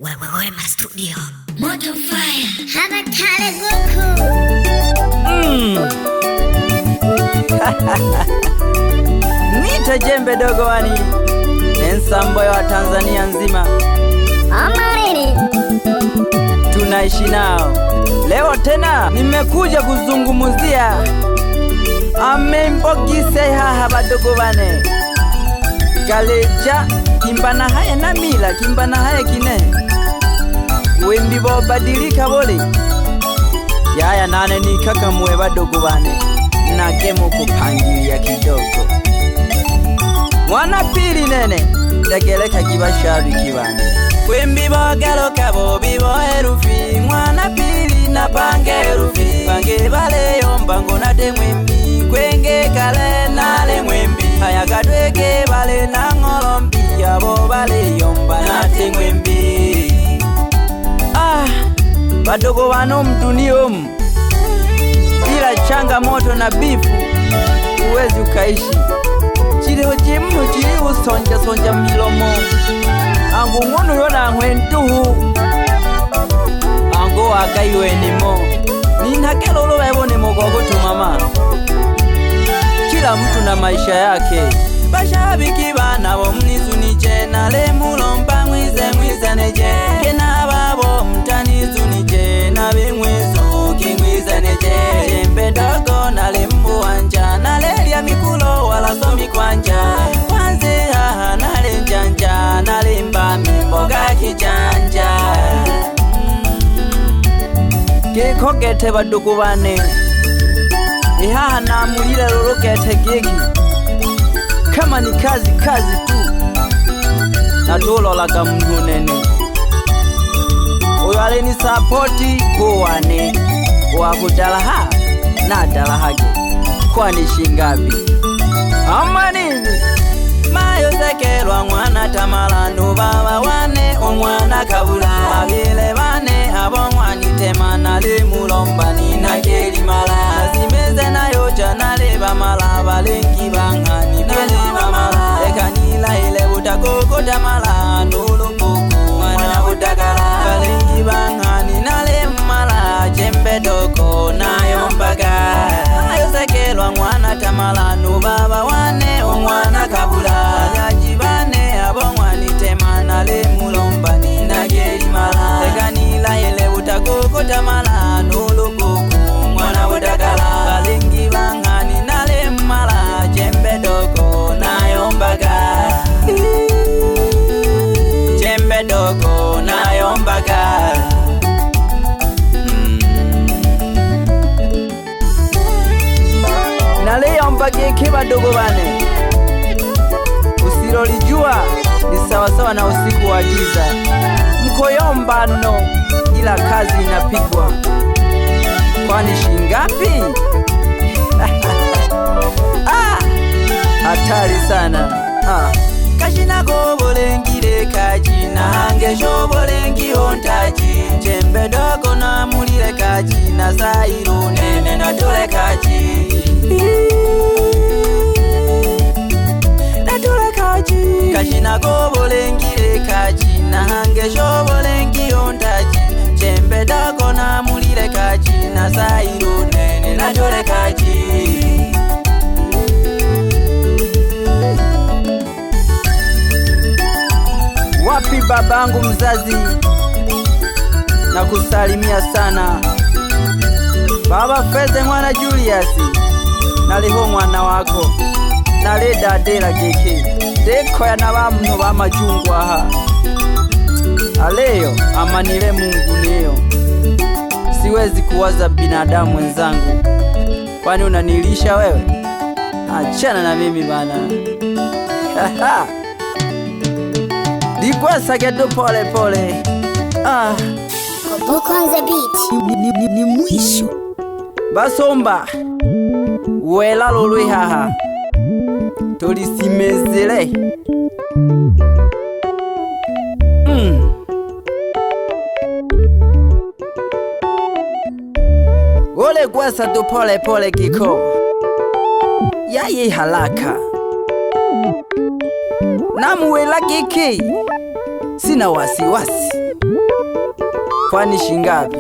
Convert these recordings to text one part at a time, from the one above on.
Wema Studio. Moto Fire. Habatale Goku. Nita jembe dogo wani ensambo ya Tanzania nzima. Amarini. Tunaishi nao. Leo tena nimekuja kuzungumuzia amembogise haha badogo bane Galeja kimbana haya na mila kimbana haya kine wembi bo badilika bole yaya nane ni kaka mwe badogo bane na gemo kupangilia kidogo mwana pili nene dageleka kibashabi kibane wembi bo galoka bo bibo herufi mwana pili na pange herufi pange bale yomba ngona de mwembi kwenge kale nale mwembi haya gadwege bale na ngolombi abo bale yomba na te mwembi badogo wano mduniomu bila changamoto na bifu uwezi ukaishi chiliho jimu chili usonja milomo angu ngunu yona ngwentuhu angu wakaiwe nimo ninhakelolo webone mogogotu mama kila mtu na maisha yake bashabiki bana bo mnizunije nale mulomba mwize kena babo mtanizunije nabe mwezo kingwizaneje jembe dogo nale mbuanja nale lya mikulo wala somi kwanja kwanze haha nale njanja nale mbami mboga kijanja gekogete badugu bane ihaha namulile lolokete geki kama ni kazi tu natulolaga mndu nene uyo aleni sapoti kuwane wakudalaha na dalahage kwani shingapi amanini mayo sekelwa mwana tamalanu baba wane umwana kabula babile bane abo mwani temana le mulomba nina keli mala zimeze nayo chanale bamala balengi bangani nale bamala ekanila ile butakoko tamala nulubuku mwana butakala balengi bangani nale mala jembe doko nayo mbaga ayo sekelwa mwana tamalanu baba wane umwana kabula nyajibane abo mwani temana le mulomba nina keli mala ekanila ile butakoko tamala nulubuku mwana butakala balengi bangani nale mala jembe doko nayo mbaga jembe doko nayo mbaga nale yombage kibadogo bane usilolijua ni sawasawa na usiku wa giza mkoyombano ila kazi inapigwa kwani shingapi hatari sana kashina gobolengire kajina hange shobolengi ontaji jembe dogo na mulile kajina sairu nene na tule kaji kashina gobolengire kajina hange shobolengi ontaji jembe dogo na mulile kajina sairu nene na tule kaji wapi babangu mzazi na kusalimia sana baba Feze mwana Julius naliho mwana wako nale dadela geke deko ya nabamno bamajungwa ha aleyo amanile Mungu leo siwezi kuwaza binadamu wenzangu kwani unanilisha wewe achana na mimi bana Digwasa gedo pole pole Goku on the beat. Ni mwisho. Basomba wela lolwe haha tolisimezele Ole gwasa do pole pole kiko yaye halaka namuwela kiki sina wasiwasi kwani shingapi?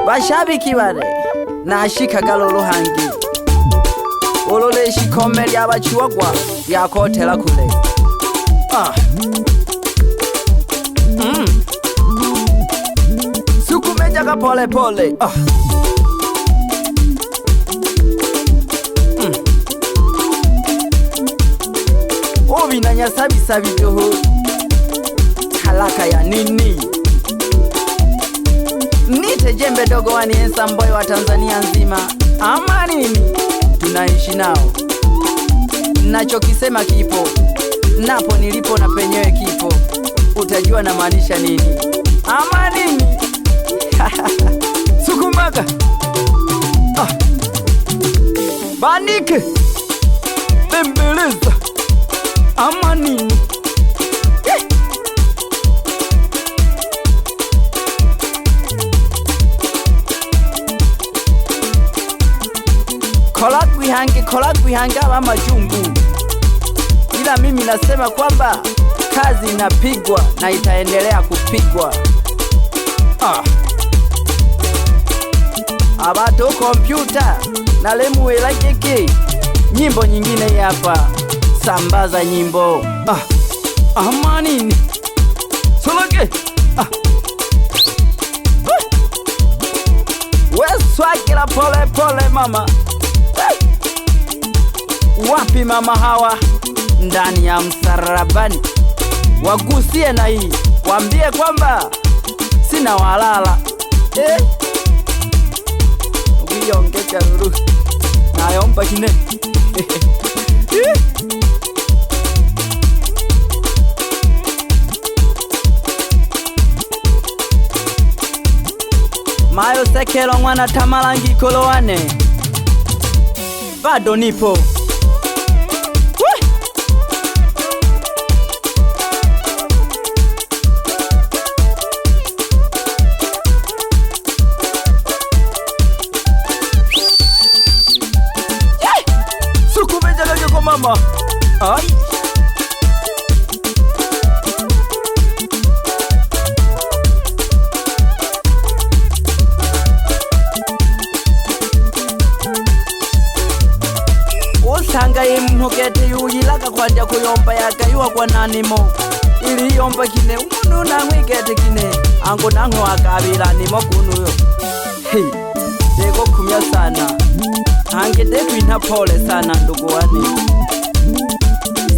Bashabiki bare nashika galolo hangi olole shikome lyabachiwagwa lyakotela kule. Sukumejaga pole pole. Obinanyasabisa bidoho kalaka ya nini? Nite jembe dogo wani ensamboy wa Tanzania nzima. Ama nini? Tunaishi nao. Nachokisema kipo, napo nilipo na penyewe kipo. Utajua na maanisha nini? Ama nini? Sukumaga banike bembeleza. Ama nini? Kola kuihange wa majungu. Ila mimi nasema kwamba kazi inapigwa na itaendelea kupigwa. Abato kompyuta na lemuela keke. Nyimbo nyingine hapa. Sambaza nyimbo. Ama nini? Sologe. Weswakila pole pole mama. Wapi mama hawa ndani ya msarabani? Wagusie na hii, waambie kwamba sina walala. Ukiongecha ruru nayomba kine. Mayo sekelo mwana tamalangi kolowane. Bado nipo. Mama. Ay. Osanga imhokete yuyilaga kwanja kuyomba yakayuwa kwa nanimo. Ili yomba kine umuntu namwigete kine ango nango akabira nimo kunuyo. Dego kumya sana. Ange detu inapole sana ndugu wane.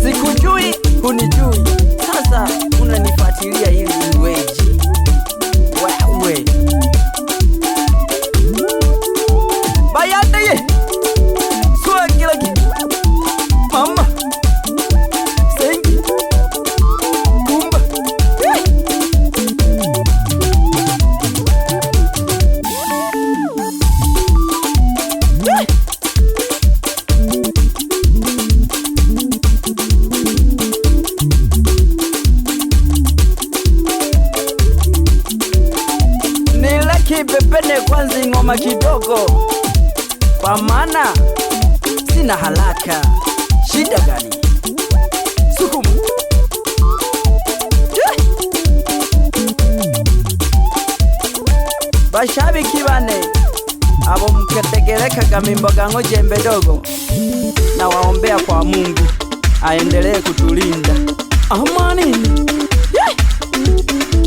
Sikujui, hunijui. Sasa unanifuatilia ili niweje? Wewe bayanda ye swagila ki mama sengi kumba. Kibepene kwanza ngoma kidogo, kwa maana sina haraka. Shida gani? Sukumu. Bashabiki bane abo mketegereka kamimbo gango jembe dogo, na waombea kwa Mungu aendelee kutulinda. Amani.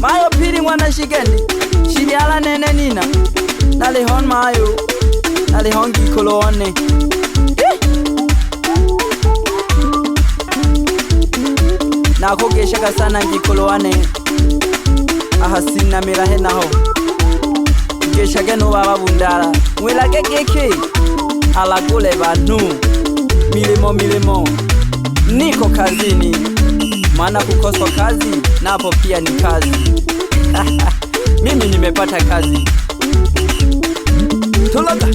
Mayo pili mwana shigendi Shiriala nene nina Nalihon mayo Nalihon gikoloone. Nakogeshaga sana ngikoloane. Ahasina mirahe naho Geshage no baba bundala Mwelage geke Alagule bantu Milimo Niko kazini. Maana kukoswa kazi napo pia ni kazi. Mimi nimepata kazi. Tologa.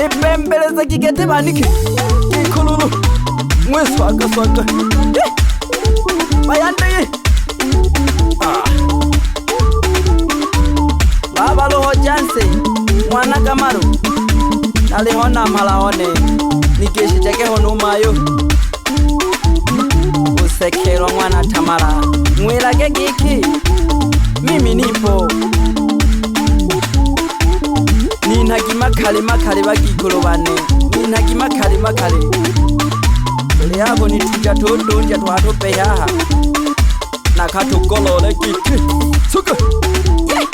Ibembeleza kigete banike. Ikululu. Mweswaka. Bayanda ye. Baba loho janse. Mwana kamaru. Nalihona malaone. Nikeshi chake hono mayo. Sekelwa mwana Tamara, mwilage giki, mimi nipo. Ninhagi makali bagikolo bane, ninhagi makali. Tole yabo nituja tondonja twatope yaha, nakatugolole giki, suka, yeah.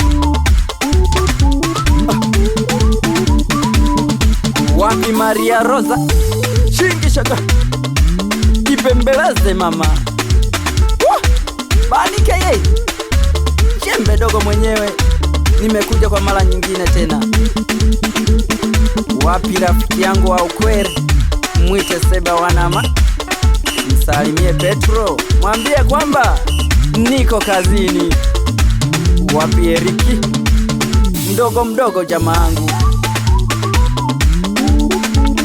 Wapi Maria Rosa, shingi shaka, ipembeleze mama. Banike ye, Jembe Dogo mwenyewe, nimekuja kwa mara nyingine tena. Wapi rafiki yangu wa ukweli, mwite Seba Wanama, msalimie Petro, mwambie kwamba niko kazini. Wapi Eriki, mdogo jamaangu.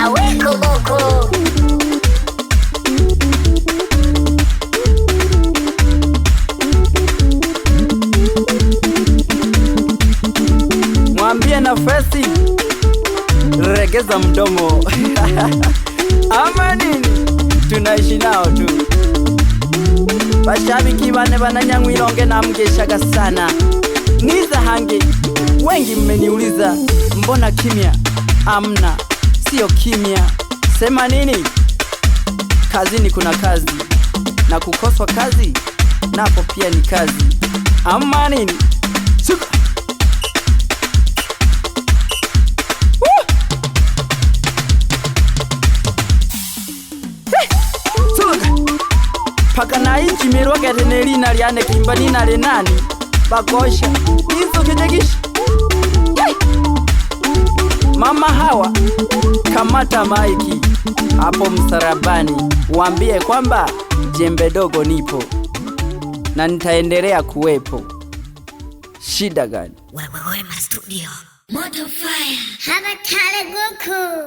Aweko boko. Mwambie na Fesi, regeza mdomo. Ama nini, tunaishi nao tu. Bashabiki bane bananyangwilonge na mgeshaga sana. Niza hange, wengi mmeniuliza mbona kimya? Amna, sio kimya. Sema nini? Kazini kuna kazi, na kukoswa kazi napo pia ni kazi. Ama nini? Suka. Paka na inchi mirwage tenelina liane kimbanina le nani bakosha hizo kijegishi. Mama Hawa, kamata maiki hapo msarabani, waambie kwamba Jembe Dogo nipo na nitaendelea kuwepo. Shida gani? Wewe Studio. Moto Fire. Haba Tale Goku.